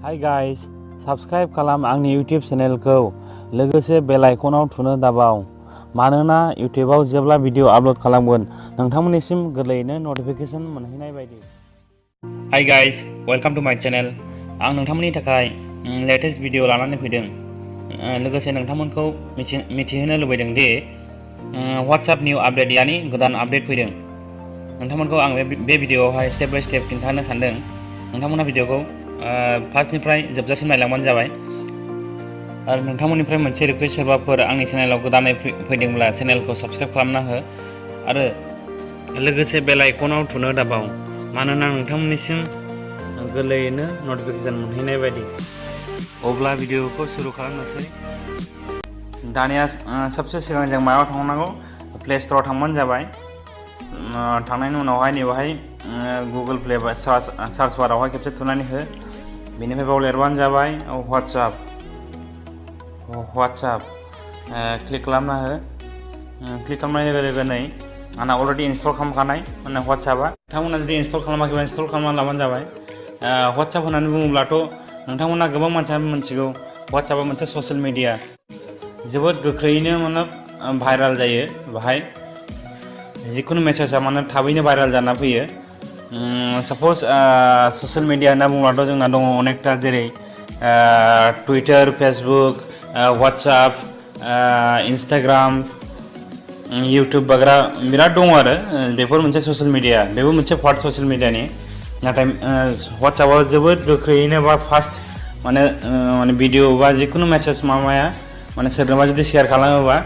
Hi guys, subscribe खालाम आंनि YouTube चेनेलखौ लोगोसे बेल आइकनाव थुनो दाबाव मानोना YouTubeआव जेब्ला भिडिअ आपल'ड खालामगोन नोंथांमोननिसिम गोरलैयैनो नटिफिकेशन मोनहैनाय बायदि। Hi guys, welcome to my channel। आं नोंथांमोननि थाखाय लेटेस्ट भिडिअ लानानै फैदों। लोगोसे नोंथांमोनखौ मिथिहोनो लुबैदों दि WhatsApp निउ आपडेट यानि गोदान आपडेट फैदों। नोंथांमोनखौ आं बे भिडिअआवहाय स्टेप बाय स्टेप खिन्थानो सानदों। नोंथांमोना भिडिअखौ फार्स्टनिफ्राय जोबजासिम नायलांबानो जाबाय। आरो नोंथांमोननिफ्राय मोनसे रिक्वेस्ट सोरबाफोर आंनि चेनेलाव गोदानै फैदोंब्ला चेनेलखौ साबस्क्राइब खालामना हो आरो लोगोसे बेल आइकनाव थुनो दाबाव मानोना नोंथांमोननिसिम गोरलैयैनो नटिफिकेशन मोनहैनाय बायदि। अब्ला भिडिअखौ सुरु खालामनोसै। दानिया सबसे सिगां जों मायाव थांनांगौ? प्ले स्ट'राव थांबानो जाबाय। थांनायनि उनावहाय नैबेहाय गुगोल प्ले सार्च बारावहाय खेबसे थुनानै हो। बेनिफ्राय बाव लिरबानो जाबाय WhatsApp क्लिक खालामना हो। क्लिक खालामनाय लोगो लोगो नै आंना अलरेडि इनस्टल खालामखानाय माने WhatsAppआ। नोंथांमोना जुदि इनस्टल खालामाखैबा इनस्टल खालामना लाबानो जाबाय। WhatsApp होननानै बुङोब्लाथ' नोंथांमोना गोबां मानसियानो मिथिगौ WhatsAppआ मोनसे ससियेल मिडिया जोबोद गोख्रैयैनो माने भाइरेल जायो। बाहाय जिखुनु मेसेजआ माने थाबैनो भाइरेल जाना फैयो। साप'ज ससियेल मिडिया होनना बुङोब्लाथ' जोंना दङ अनेकथा जेरै Twitter, Facebook, WhatsApp, Instagram, YouTube बाग्रा बिराद दङ आरो बेफोर मोनसे ससियेल मिडिया, बेबो मोनसे पार्ट ससियेल मिडियानि। नाथाय WhatsAppआव जोबोद गोख्रैयैनो बा फास्ट माने भिडिअ बा जिखुनु मेसेज माबाया माने सोरनोबा जुदि शेयार खालामोबा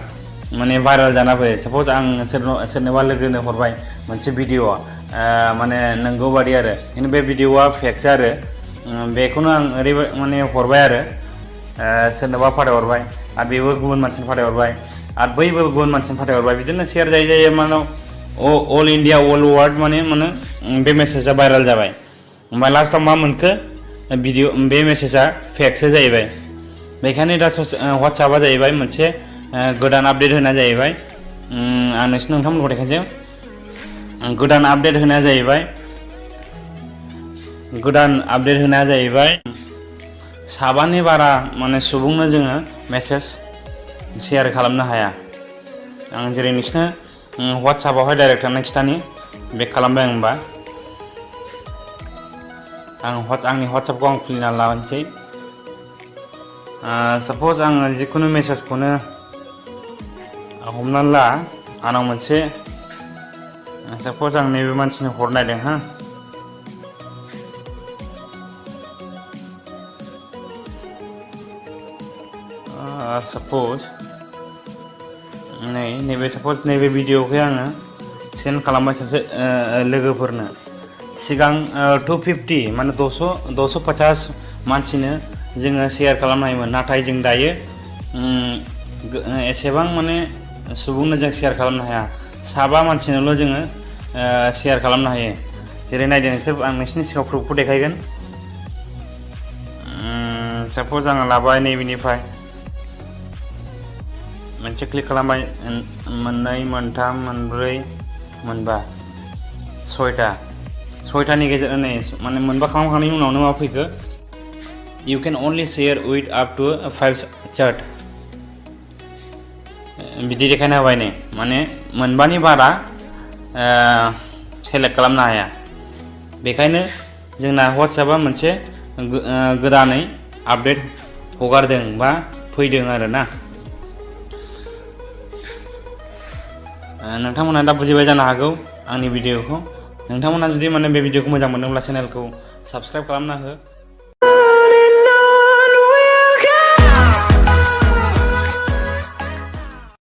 माने भाइरेल जाना फैयो। साप'ज आं सोरनोबा लोगोनो हरबाय मोनसे भिडिअ माने नंगौ बादि आरो खिन्थु बे भिडिअआ फेकसो आरो बेखौनो आं ओरैबायदि माने हरबाय आरो सोरनोबा फाथायहरबाय आरो बेबो गुबुन मानसिनो फाथायहरबाय आरो बैबो गुबुन मानसिनो फाथायहरबाय बिदिनो शेयार जायै माने अल इन्डिया अल वर्ल्ड माने बे मेसेजआ भाइरेल जाबाय। ओमफ्राय लास्टआव मा मोनखो? भिडिअ बे मेसेजआ फेकसो जाहैबाय। बेखायनो दा WhatsAppआ जाहैबाय मोनसे गोदान आपडेट होनाय जाहैबाय। आं नोंथांमोनखौ देखायसै। गोदान आपडेट होनाया जाहैबाय साबानि बारा माने सुबुंनो जोङो मेसेज शेयार खालामनो हाया। आं जेरै नोंसिनो WhatsAppआवहाय डाइरेक्ट थांना खिथानि बेक खालामबाय आं होनबा आंनि WhatsAppखौ आं खुलिना लानोसै। साप'ज आङो जिखुनु मेसेजखौनो हमनानै ला आंनाव मोनसे साप'ज आं नैबे मानसिनो हरनायदों हा साप'ज नैबे भिडिअखौ आङो सेन्ड खालामबाय सासे लोगोफोरनो। सिगां 250 माने 250 मानसिनो जोङो शेयार खालामनो हायोमोन। नाथाय जों दायो एसेबां माने सुबुंनो जों शेयार खालामनो हाया। साबा मानसिनोल' जोङो शेयार खालामनो हायो। जेरै नायदो नोंसोर, आं नोंसिनि सिगाङाव प्रुफखौ देखायगोन। साप'ज आङो लाबाय नैबेनिफ्राय मोनसे क्लिक खालामबाय, मोननै, मोनथाम, मोनब्रै, मोनबा, सयतानि गेजेराव नै माने मोनबा खालामखांनायनि उनावनो मा फैखो? You can only share with up to 5 chat बिदि देखायना होबाय नै माने मोनबानि बारा सेलेक्ट खालामनो हाया। बेखायनो जोंना WhatsAppआ मोनसे गोदानै आपडेट हगारदों बा फैदों आरो ना। नोंथांमोना दा बुजिबाय जानो हागौ आंनि भिडिअखौ। नोंथांमोना जुदि माने बे भिडिअखौ मोजां मोनदोंब्ला चेनेलखौ साबस्क्राइब खालामना हो।